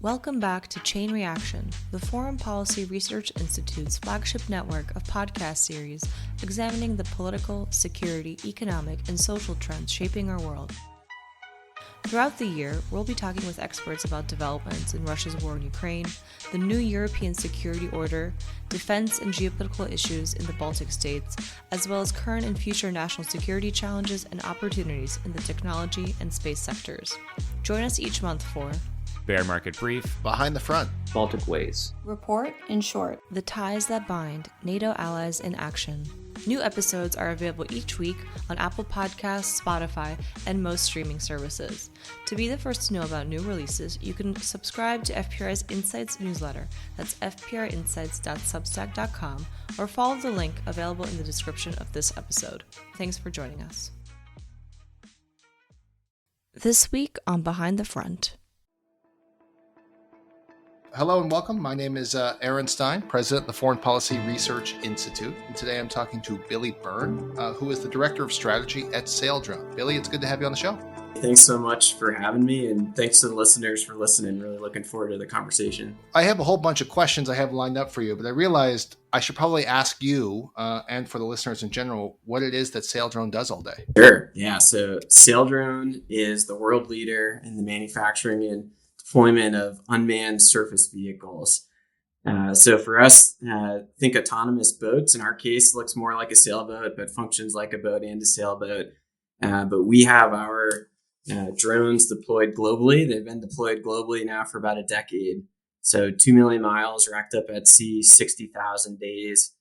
Welcome back to Chain Reaction, the Foreign Policy Research Institute's flagship network of podcast series examining the political, security, economic, and social trends shaping our world. Throughout the year, we'll be talking with experts about developments in Russia's war in Ukraine, the new European security order, defense and geopolitical issues in the Baltic states, as well as current and future national security challenges and opportunities in the technology and space sectors. Join us each month for Bear Market Brief, Behind the Front, Baltic Ways, Report in Short, The Ties That Bind, NATO Allies in Action. New episodes are available each week on Apple Podcasts, Spotify, and most streaming services. To be the first to know about new releases, you can subscribe to FPRI's Insights newsletter. That's fprinsights.substack.com, or follow the link available in the description of this episode. Thanks for joining us. This week on Behind the Front. Hello and welcome. My name is Aaron Stein, President of the Foreign Policy Research Institute. And today I'm talking to Billy Byrne, who is the Director of Strategy at Saildrone. Billy, it's good to have you on the show. Thanks so much for having me, and thanks to the listeners for listening. Really looking forward to the conversation. I have a whole bunch of questions I have lined up for you, but I realized I should probably ask you, and for the listeners in general, what it is that Saildrone does all day. Sure. Yeah. So Saildrone is the world leader in the manufacturing and deployment of unmanned surface vehicles. So for us, think autonomous boats. In our case, looks more like a sailboat, but functions like a boat and a sailboat. But we have our drones deployed globally. They've been deployed globally now for about a decade. So 2 million miles racked up at sea, 60,000 days.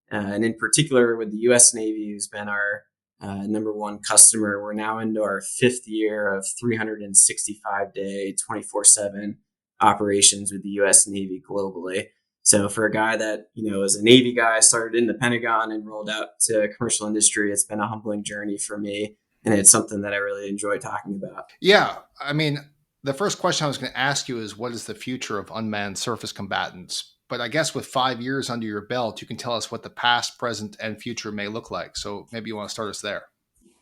And in particular with the U.S. Navy, who's been our number one customer. We're now into our fifth year of 365-day, 24/7 operations with the U.S. Navy globally. So for a guy that, is a Navy guy, started in the Pentagon and rolled out to commercial industry, it's been a humbling journey for me. And it's something that I really enjoy talking about. Yeah. I mean, the first question I was going to ask you is, what is the future of unmanned surface combatants? But I guess with 5 years under your belt, you can tell us what the past, present, and future may look like. So maybe you want to start us there.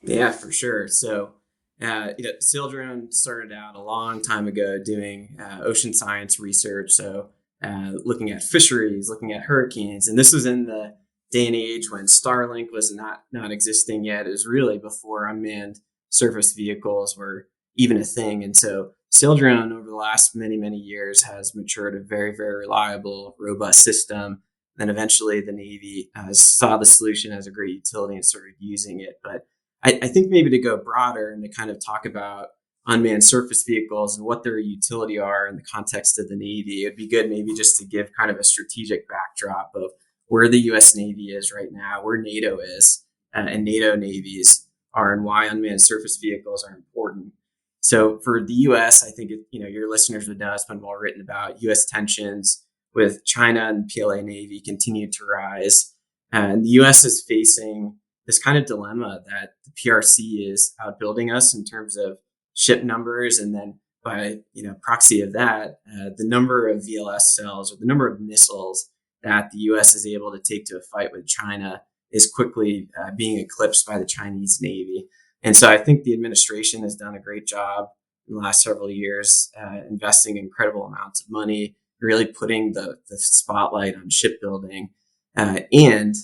Yeah, for sure. So, Saildrone started out a long time ago doing ocean science research. So looking at fisheries, looking at hurricanes. And this was in the day and age when Starlink was not existing yet. It was really before unmanned surface vehicles were even a thing. And so Saildrone over the last many, many years has matured a very, very reliable, robust system. Then eventually the Navy saw the solution as a great utility and started using it. But I think maybe to go broader and to kind of talk about unmanned surface vehicles and what their utility are in the context of the Navy, it'd be good maybe just to give kind of a strategic backdrop of where the U.S. Navy is right now, where NATO is, and NATO navies are, and why unmanned surface vehicles are important. So for the U.S., I think your listeners would know it's been well written about. U.S. tensions with China and PLA Navy continue to rise, and the U.S. is facing this kind of dilemma that the PRC is outbuilding us in terms of ship numbers, and then by proxy of that, the number of VLS cells or the number of missiles that the U.S. is able to take to a fight with China is quickly being eclipsed by the Chinese Navy. And so I think the administration has done a great job in the last several years, investing incredible amounts of money, really putting the spotlight on shipbuilding. And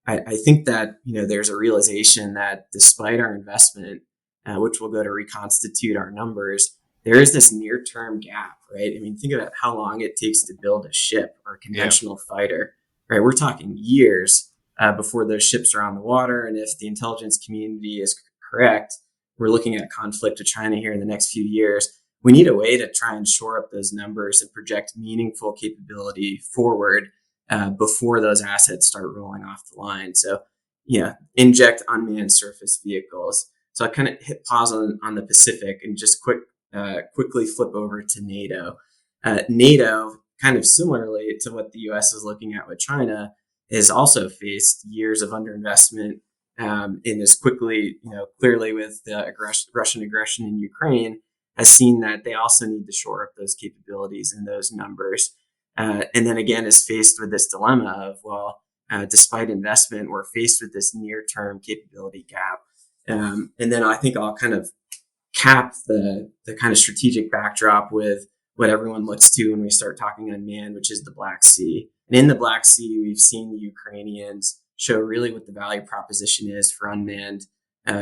I think that, there's a realization that despite our investment, which will go to reconstitute our numbers, there is this near-term gap, right? I mean, think about how long it takes to build a ship or a conventional fighter, right? We're talking years before those ships are on the water. And if the intelligence community is correct, we're looking at conflict with China here in the next few years. We need a way to try and shore up those numbers and project meaningful capability forward before those assets start rolling off the line. So, inject unmanned surface vehicles. So I kind of hit pause on the Pacific and just quickly flip over to NATO. NATO, kind of similarly to what the U.S. is looking at with China, has also faced years of underinvestment. And is quickly, clearly with the Russian aggression in Ukraine, has seen that they also need to shore up those capabilities and those numbers. And then again is faced with this dilemma of, despite investment, we're faced with this near-term capability gap. And then I think I'll kind of cap the kind of strategic backdrop with what everyone looks to when we start talking unmanned, which is the Black Sea. And in the Black Sea, we've seen the Ukrainians show really what the value proposition is for unmanned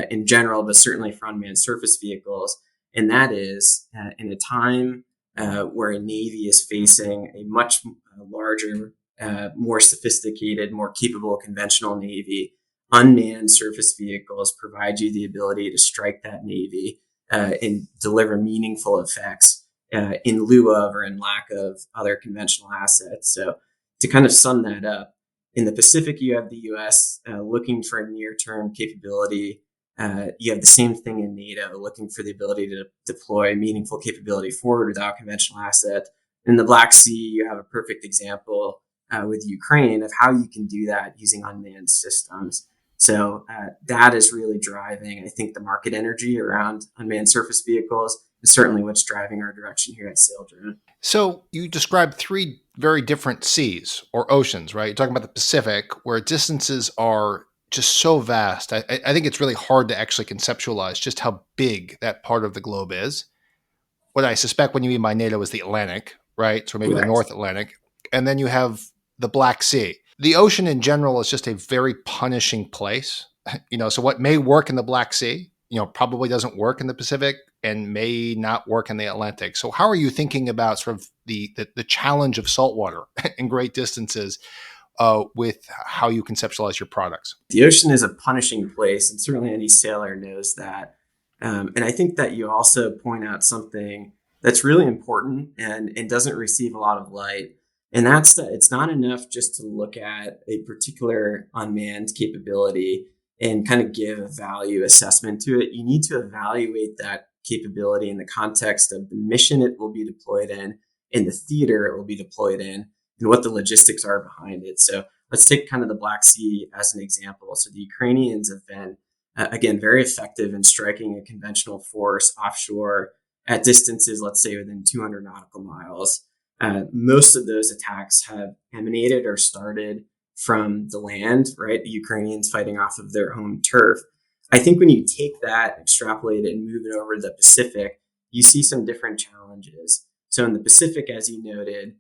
in general, but certainly for unmanned surface vehicles. And that is in a time where a Navy is facing a much larger, more sophisticated, more capable conventional Navy, unmanned surface vehicles provide you the ability to strike that Navy and deliver meaningful effects in lieu of or in lack of other conventional assets. So to kind of sum that up, in the Pacific, you have the U.S. Looking for a near-term capability. You have the same thing in NATO, looking for the ability to deploy meaningful capability forward without conventional assets. In the Black Sea, you have a perfect example with Ukraine of how you can do that using unmanned systems. So that is really driving, I think, the market energy around unmanned surface vehicles is certainly what's driving our direction here at Saildrone. So you described three very different seas or oceans, right? You're talking about the Pacific, where distances are just so vast. I think it's really hard to actually conceptualize just how big that part of the globe is. What I suspect when you mean by NATO is the Atlantic, right? So maybe the North Atlantic. And then you have the Black Sea. The ocean in general is just a very punishing place. So what may work in the Black Sea, probably doesn't work in the Pacific and may not work in the Atlantic. So how are you thinking about sort of the challenge of saltwater in great distances with how you conceptualize your products? The ocean is a punishing place, and certainly any sailor knows that. And I think that you also point out something that's really important and doesn't receive a lot of light. And that's that it's not enough just to look at a particular unmanned capability and kind of give a value assessment to it. You need to evaluate that capability in the context of the mission it will be deployed in the theater it will be deployed in, and what the logistics are behind it. So let's take kind of the Black Sea as an example. So the Ukrainians have been, again, very effective in striking a conventional force offshore at distances, let's say within 200 nautical miles. Most of those attacks have emanated or started from the land, right? The Ukrainians fighting off of their home turf. I think when you take that, extrapolate it, and move it over to the Pacific, you see some different challenges. So in the Pacific, as you noted,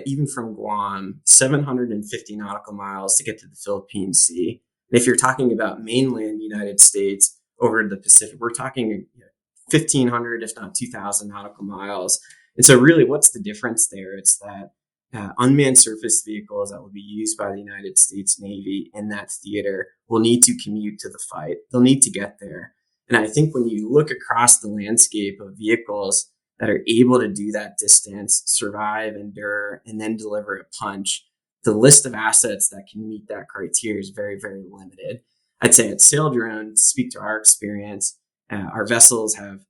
even from Guam, 750 nautical miles to get to the Philippine Sea. And if you're talking about mainland United States over to the Pacific, we're talking 1,500, if not 2,000 nautical miles. And so really, what's the difference there? It's that unmanned surface vehicles that will be used by the United States Navy in that theater will need to commute to the fight. They'll need to get there. And I think when you look across the landscape of vehicles that are able to do that distance, survive, endure, and then deliver a punch, the list of assets that can meet that criteria is very, very limited. I'd say at Saildrone, to speak to our experience, our vessels have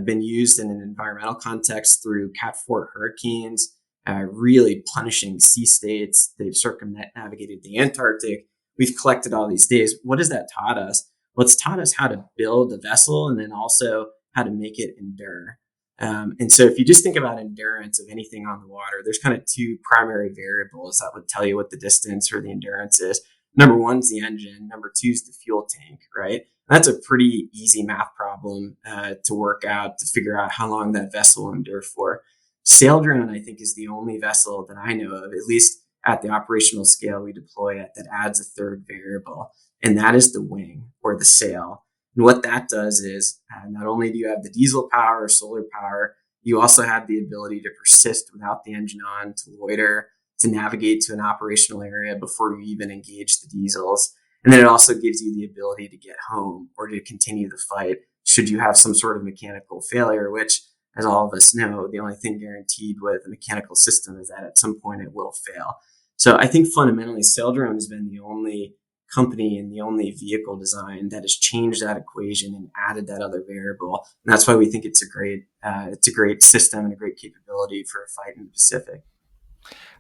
been used in an environmental context through Cat 4 hurricanes, really punishing sea states. They've circumnavigated the Antarctic. We've collected all these data. What has that taught us? Well, it's taught us how to build a vessel and then also how to make it endure. And so if you just think about endurance of anything on the water, there's kind of two primary variables that would tell you what the distance or the endurance is. Number one is the engine. Number two is the fuel tank, right? That's a pretty easy math problem to work out, to figure out how long that vessel will endure for. Saildrone, I think, is the only vessel that I know of, at least at the operational scale we deploy at, that adds a third variable, and that is the wing or the sail. And what that does is not only do you have the diesel power or solar power, you also have the ability to persist without the engine on, to loiter, to navigate to an operational area before you even engage the diesels. And then it also gives you the ability to get home or to continue the fight should you have some sort of mechanical failure, which, as all of us know, the only thing guaranteed with a mechanical system is that at some point it will fail. So I think fundamentally, Saildrone has been the only company and the only vehicle design that has changed that equation and added that other variable. And that's why we think it's a great system and a great capability for a fight in the Pacific.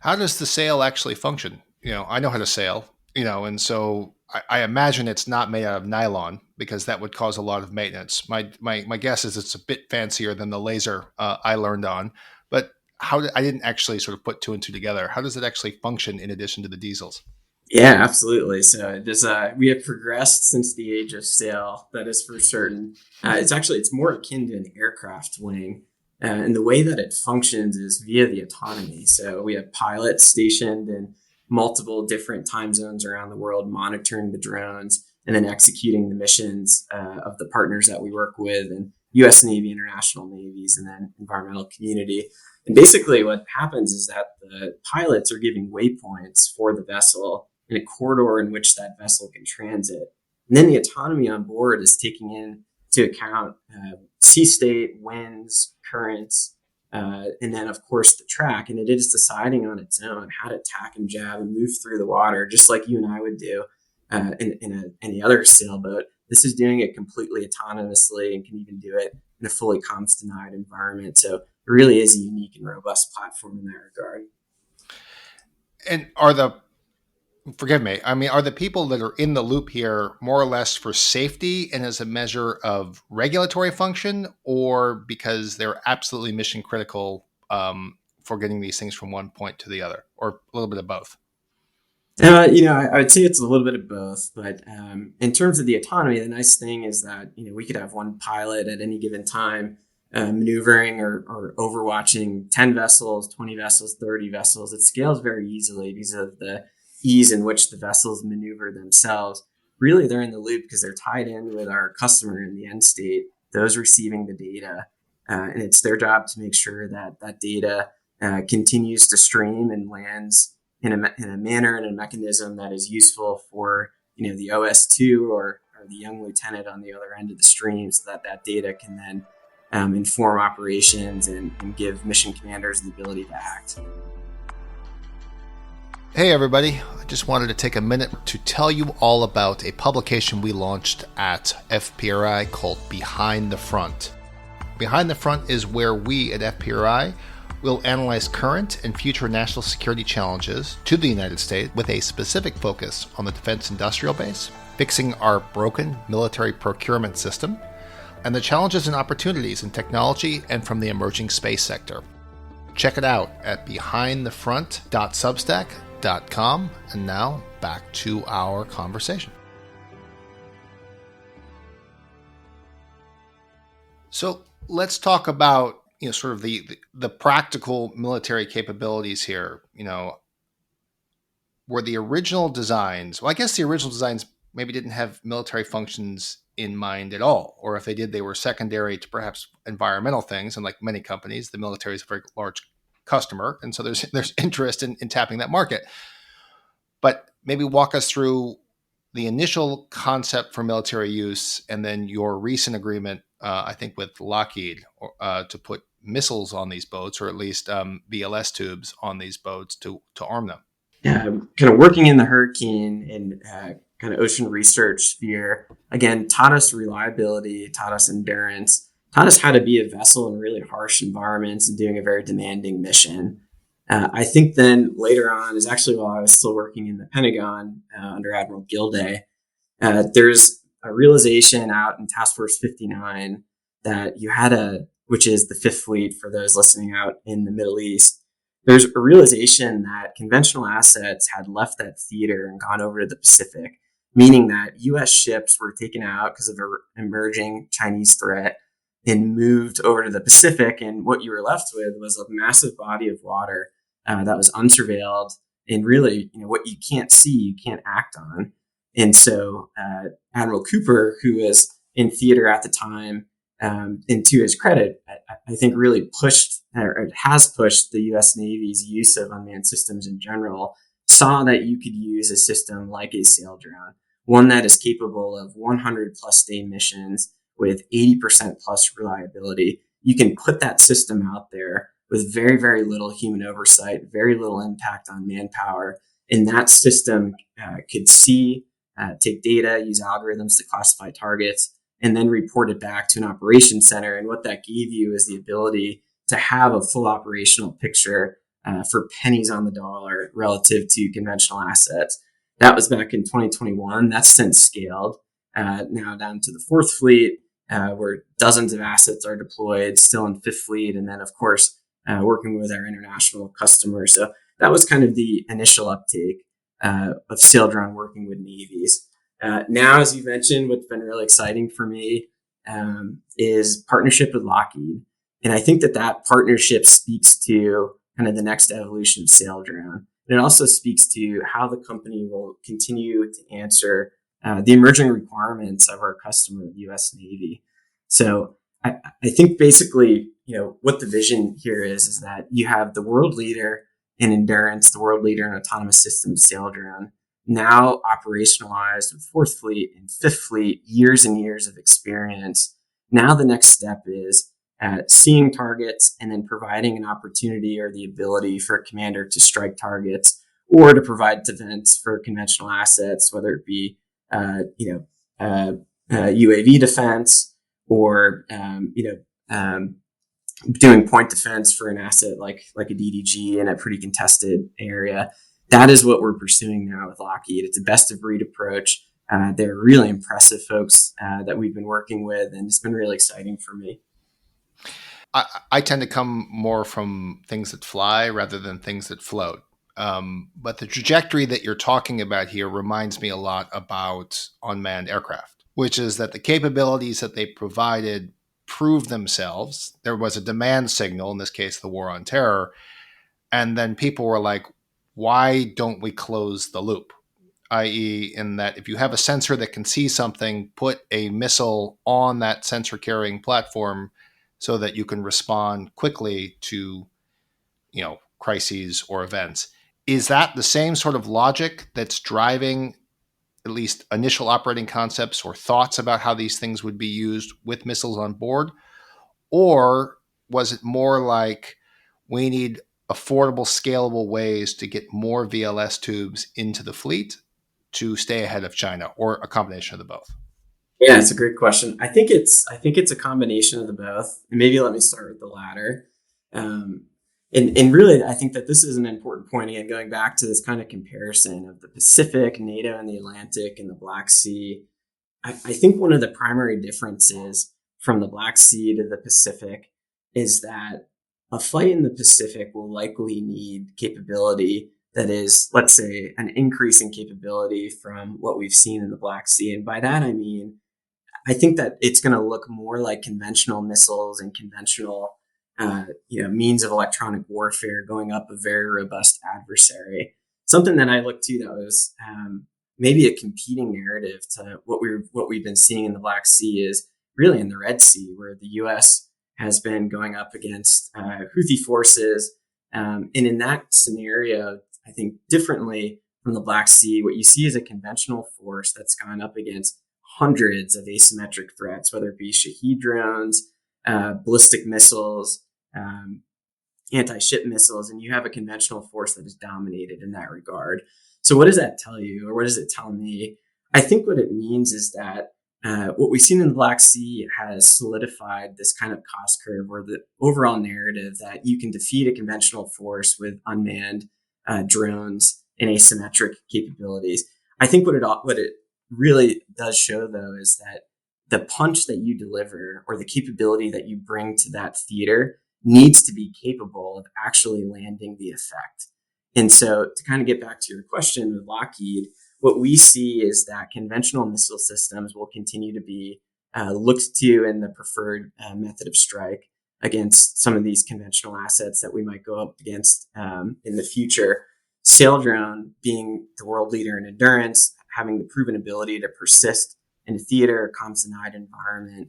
How does the sail actually function? I know how to sail, and so I imagine it's not made out of nylon because that would cause a lot of maintenance. My guess is it's a bit fancier than the laser I learned on, but I didn't actually sort of put two and two together. How does it actually function in addition to the diesels? Yeah, absolutely. So we have progressed since the age of sail. That is for certain. It's more akin to an aircraft wing. And the way that it functions is via the autonomy. So we have pilots stationed in multiple different time zones around the world, monitoring the drones and then executing the missions of the partners that we work with, and U.S. Navy, international navies, and then environmental community. And basically what happens is that the pilots are giving waypoints for the vessel in a corridor in which that vessel can transit. And then the autonomy on board is taking into account sea state, winds, currents, and then, of course, the track. And it is deciding on its own how to tack and jab and move through the water, just like you and I would do in any other sailboat. This is doing it completely autonomously and can even do it in a fully comms denied environment. So it really is a unique and robust platform in that regard. And forgive me, are the people that are in the loop here more or less for safety and as a measure of regulatory function, or because they're absolutely mission critical for getting these things from one point to the other, or a little bit of both? I would say it's a little bit of both, but in terms of the autonomy, the nice thing is that, we could have one pilot at any given time maneuvering or overwatching 10 vessels, 20 vessels, 30 vessels. It scales very easily because of the ease in which the vessels maneuver themselves. Really, they're in the loop because they're tied in with our customer in the end state, those receiving the data. And it's their job to make sure that that data continues to stream and lands in a manner and a mechanism that is useful for the OS2 or the young lieutenant on the other end of the stream, so that that data can then inform operations and give mission commanders the ability to act. Hey everybody, I just wanted to take a minute to tell you all about a publication we launched at FPRI called Behind the Front. Behind the Front is where we at FPRI will analyze current and future national security challenges to the United States with a specific focus on the defense industrial base, fixing our broken military procurement system, and the challenges and opportunities in technology and from the emerging space sector. Check it out at behindthefront.substack.com. And now back to our conversation. So let's talk about sort of the practical military capabilities here. Were the original designs, well, I guess the original designs maybe didn't have military functions in mind at all, or if they did, they were secondary to perhaps environmental things. And like many companies, the military is a very large customer, and so there's interest in tapping that market. But maybe walk us through the initial concept for military use, and then your recent agreement, I think with Lockheed, to put missiles on these boats, or at least BLS tubes on these boats to arm them. Yeah, kind of working in the hurricane and kind of ocean research sphere, again, taught us reliability, taught us endurance, taught us how to be a vessel in really harsh environments and doing a very demanding mission. I think then later on is actually while I was still working in the Pentagon under Admiral Gilday, there's a realization out in Task Force 59 that you had which is the Fifth Fleet for those listening out in the Middle East. There's a realization that conventional assets had left that theater and gone over to the Pacific, meaning that U.S. ships were taken out because of an emerging Chinese threat and moved over to the Pacific. And what you were left with was a massive body of water that was unsurveilled, and really, what you can't see, you can't act on. And so Admiral Cooper, who was in theater at the time, and to his credit, I think really pushed, or has pushed, the U.S. Navy's use of unmanned systems in general, saw that you could use a system like a Saildrone, one that is capable of 100 plus day missions with 80% plus reliability. You can put that system out there with very, very little human oversight, very little impact on manpower. And that system could see, take data, use algorithms to classify targets, and then report it back to an operations center. And what that gave you is the ability to have a full operational picture for pennies on the dollar relative to conventional assets. That was back in 2021. That's since scaled now down to the Fourth Fleet, where dozens of assets are deployed, still in Fifth Fleet, and then, of course, working with our international customers. So that was kind of the initial uptake of Saildrone working with navies. Now, as you mentioned, what's been really exciting for me is partnership with Lockheed. And I think that partnership speaks to kind of the next evolution of Saildrone. And it also speaks to how the company will continue to answer the emerging requirements of our customer, the U.S. Navy. So I think basically, what the vision here is that you have the world leader in endurance, the world leader in autonomous systems, Saildrone, now operationalized with Fourth Fleet and Fifth Fleet, years and years of experience. Now the next step is seeing targets and then providing an opportunity or the ability for a commander to strike targets or to provide defense for conventional assets, whether it be UAV defense or doing point defense for an asset like a DDG in a pretty contested area. That is what we're pursuing now with Lockheed. It's a best of breed approach. They're really impressive folks that we've been working with, and it's been really exciting for me. I tend to come more from things that fly rather than things that float. But the trajectory that you're talking about here reminds me a lot about unmanned aircraft, which is that the capabilities that they provided proved themselves. There was a demand signal, in this case, the war on terror. And then people were like, why don't we close the loop? I.e., in that if you have a sensor that can see something, put a missile on that sensor carrying platform so that you can respond quickly to, crises or events. Is that the same sort of logic that's driving at least initial operating concepts or thoughts about how these things would be used with missiles on board? Or was it more like we need affordable, scalable ways to get more VLS tubes into the fleet to stay ahead of China, or a combination of the both? Yeah, it's a great question. I think it's a combination of the both. And maybe let me start with the latter. And really, I think that this is an important point, again, going back to this kind of comparison of the Pacific, NATO, and the Atlantic, and the Black Sea. I think one of the primary differences from the Black Sea to the Pacific is that a fight in the Pacific will likely need capability that is, let's say, an increase in capability from what we've seen in the Black Sea. And by that, I mean, I think that it's going to look more like conventional missiles and conventional means of electronic warfare going up a very robust adversary. Something that I look to that was maybe a competing narrative to what we've been seeing in the Black Sea is really in the Red Sea, where the U.S. has been going up against Houthi forces. And in that scenario, I think differently from the Black Sea, what you see is a conventional force that's gone up against hundreds of asymmetric threats, whether it be Shahed drones, ballistic missiles, anti-ship missiles, and you have a conventional force that is dominated in that regard. So what does that tell you, or what does it tell me? I think what it means is that what we've seen in the Black Sea has solidified this kind of cost curve, or the overall narrative that you can defeat a conventional force with unmanned drones and asymmetric capabilities. I think what it really does show, though, is that the punch that you deliver or the capability that you bring to that theater needs to be capable of actually landing the effect. And so to kind of get back to your question with Lockheed, what we see is that conventional missile systems will continue to be looked to in the preferred method of strike against some of these conventional assets that we might go up against in the future. Saildrone, being the world leader in endurance, having the proven ability to persist in a theater, comms denied environment,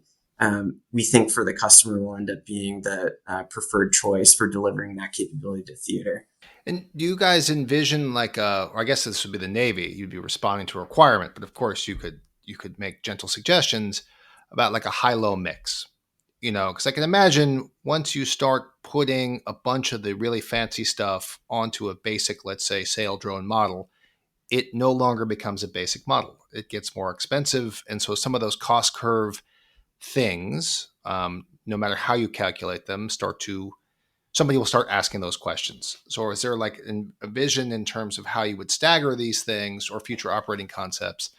we think for the customer will end up being the preferred choice for delivering that capability to theater. And do you guys envision or I guess this would be the Navy, you'd be responding to a requirement, but of course you could make gentle suggestions about like a high-low mix, because I can imagine once you start putting a bunch of the really fancy stuff onto a basic, let's say, Saildrone model, it no longer becomes a basic model. It gets more expensive. And so some of those cost curve things, no matter how you calculate them, somebody will start asking those questions. So is there like a vision in terms of how you would stagger these things or future operating concepts,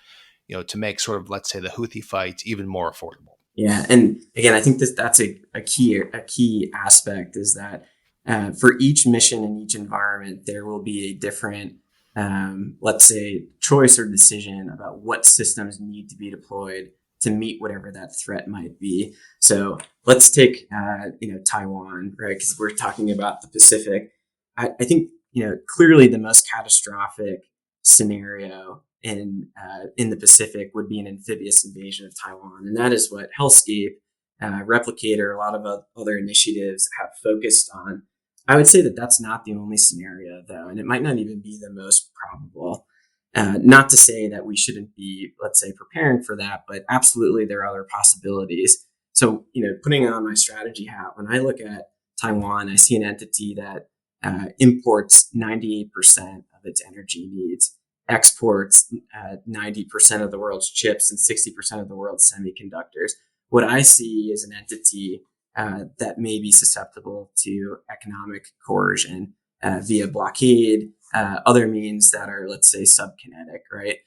to make sort of, let's say, the Houthi fight even more affordable? Yeah. And again, I think that's a key aspect is that for each mission in each environment, there will be a different, let's say, choice or decision about what systems need to be deployed to meet whatever that threat might be. So let's take, Taiwan, right? Because we're talking about the Pacific. I think, clearly the most catastrophic scenario in the Pacific would be an amphibious invasion of Taiwan. And that is what Hellscape, Replicator, a lot of other initiatives have focused on. I would say that that's not the only scenario, though, and it might not even be the most probable. Not to say that we shouldn't be, let's say, preparing for that, but absolutely there are other possibilities. So, putting on my strategy hat, when I look at Taiwan, I see an entity that imports 98% of its energy needs, exports 90% of the world's chips and 60% of the world's semiconductors. What I see is an entity that may be susceptible to economic coercion via blockade, other means that are, let's say, subkinetic, right?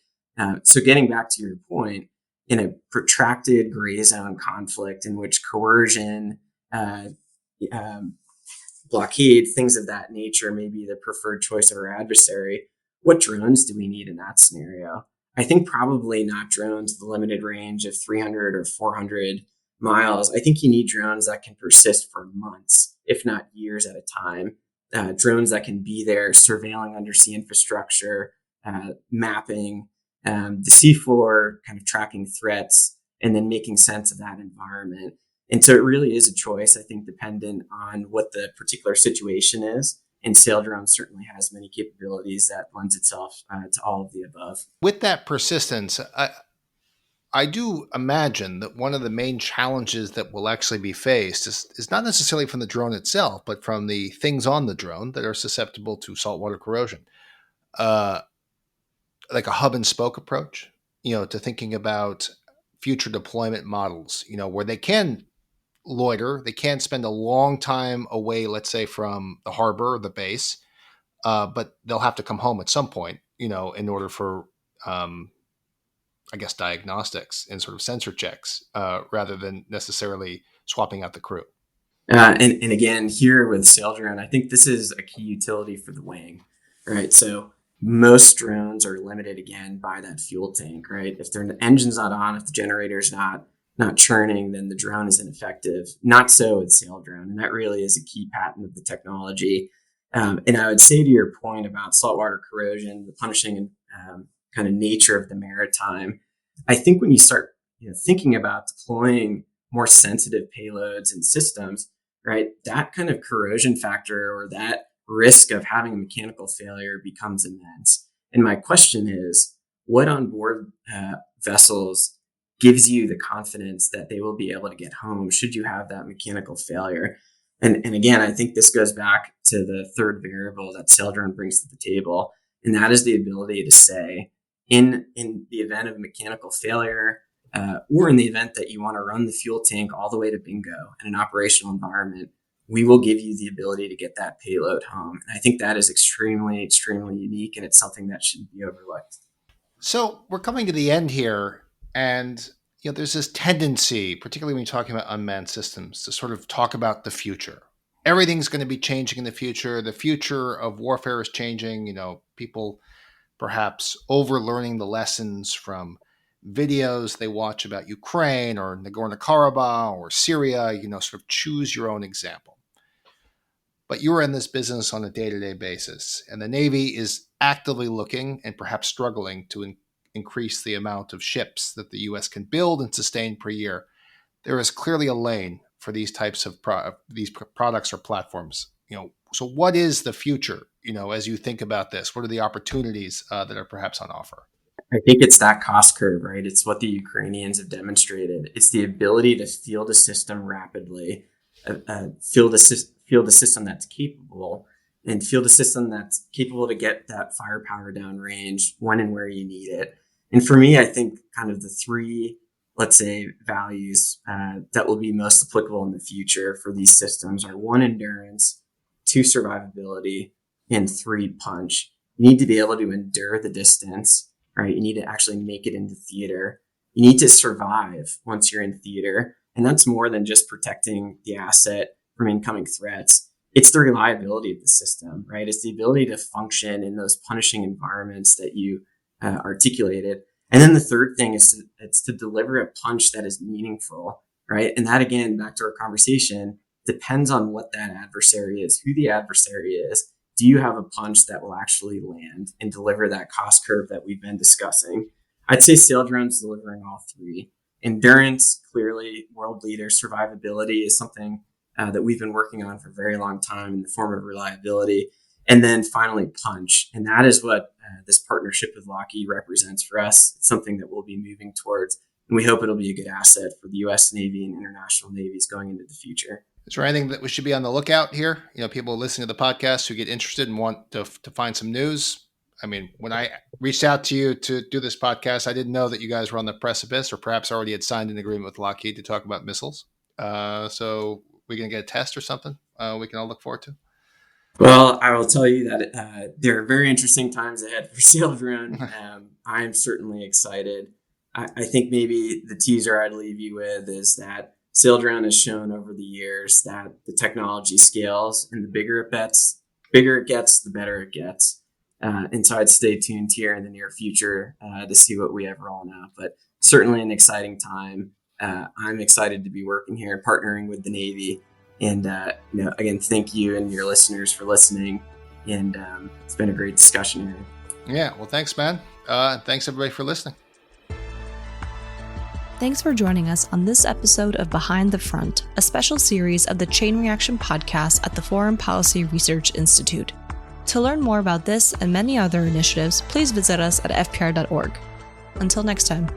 So getting back to your point, in a protracted gray zone conflict in which coercion, blockade, things of that nature may be the preferred choice of our adversary, what drones do we need in that scenario? I think probably not drones with a limited range of 300 or 400 miles. I think you need drones that can persist for months, if not years at a time. Drones that can be there surveilling undersea infrastructure, mapping the seafloor, kind of tracking threats, and then making sense of that environment. And so it really is a choice, I think, dependent on what the particular situation is. And Saildrone certainly has many capabilities that lends itself to all of the above. With that persistence, I do imagine that one of the main challenges that will actually be faced is not necessarily from the drone itself, but from the things on the drone that are susceptible to saltwater corrosion. Like a hub and spoke approach, to thinking about future deployment models, where they can loiter, they can spend a long time away, let's say from the harbor or the base, but they'll have to come home at some point, in order for, I guess, diagnostics and sort of sensor checks, rather than necessarily swapping out the crew. And again, here with Saildrone, I think this is a key utility for the wing, right? So most drones are limited again by that fuel tank, right? If the engine's not on, if the generator's not churning, then the drone is ineffective. Not so with Saildrone, and that really is a key patent of the technology. And I would say to your point about saltwater corrosion, the punishing kind of nature of the maritime, I think when you start thinking about deploying more sensitive payloads and systems, right, that kind of corrosion factor or that risk of having a mechanical failure becomes immense. And my question is, what onboard vessels gives you the confidence that they will be able to get home should you have that mechanical failure? And again, I think this goes back to the third variable that Saildrone brings to the table, and that is the ability to say, in the event of mechanical failure, or in the event that you want to run the fuel tank all the way to bingo in an operational environment, we will give you the ability to get that payload home. And I think that is extremely, extremely unique, and it's something that shouldn't be overlooked. So we're coming to the end here, and there's this tendency, particularly when you're talking about unmanned systems, to sort of talk about the future. Everything's going to be changing in the future. The future of warfare is changing. People perhaps overlearning the lessons from videos they watch about Ukraine or Nagorno-Karabakh or Syria, sort of choose your own example. But you're in this business on a day-to-day basis, and the Navy is actively looking and perhaps struggling to increase the amount of ships that the U.S. can build and sustain per year. There is clearly a lane for these types of products or platforms. So what is the future? As you think about this, what are the opportunities that are perhaps on offer? I think it's that cost curve, right? It's what the Ukrainians have demonstrated. It's the ability to field a system rapidly, field a system that's capable, and field a system that's capable to get that firepower downrange when and where you need it. And for me, I think kind of the three, let's say, values that will be most applicable in the future for these systems are 1, endurance, 2, survivability, and 3, punch. You need to be able to endure the distance, right? You need to actually make it into theater. You need to survive once you're in theater. And that's more than just protecting the asset from incoming threats. It's the reliability of the system, right? It's the ability to function in those punishing environments that you articulated. And then the third thing is to deliver a punch that is meaningful, right? And that, again, back to our conversation, depends on what that adversary is, who the adversary is. Do you have a punch that will actually land and deliver that cost curve that we've been discussing? I'd say Saildrone's delivering all three. Endurance, clearly world leader. Survivability is something that we've been working on for a very long time in the form of reliability. And then finally, punch. And that is what this partnership with Lockheed represents for us. It's something that we'll be moving towards. And we hope it'll be a good asset for the U.S. Navy and international navies going into the future. Is there anything that we should be on the lookout here? People listening to the podcast who get interested and want to find some news. I mean, when I reached out to you to do this podcast, I didn't know that you guys were on the precipice or perhaps already had signed an agreement with Lockheed to talk about missiles. So we're going to get a test or something we can all look forward to? Well, I will tell you that there are very interesting times ahead for Saildrone. I am certainly excited. I think maybe the teaser I'd leave you with is that Saildrone has shown over the years that the technology scales, and the bigger it gets, the better it gets. And so I'd stay tuned here in the near future to see what we have rolling out. But certainly an exciting time. I'm excited to be working here and partnering with the Navy. And again, thank you and your listeners for listening. And it's been a great discussion here. Yeah, well, thanks, man. Thanks everybody for listening. Thanks for joining us on this episode of Behind the Front, a special series of the Chain Reaction podcast at the Foreign Policy Research Institute. To learn more about this and many other initiatives, please visit us at fpr.org. Until next time.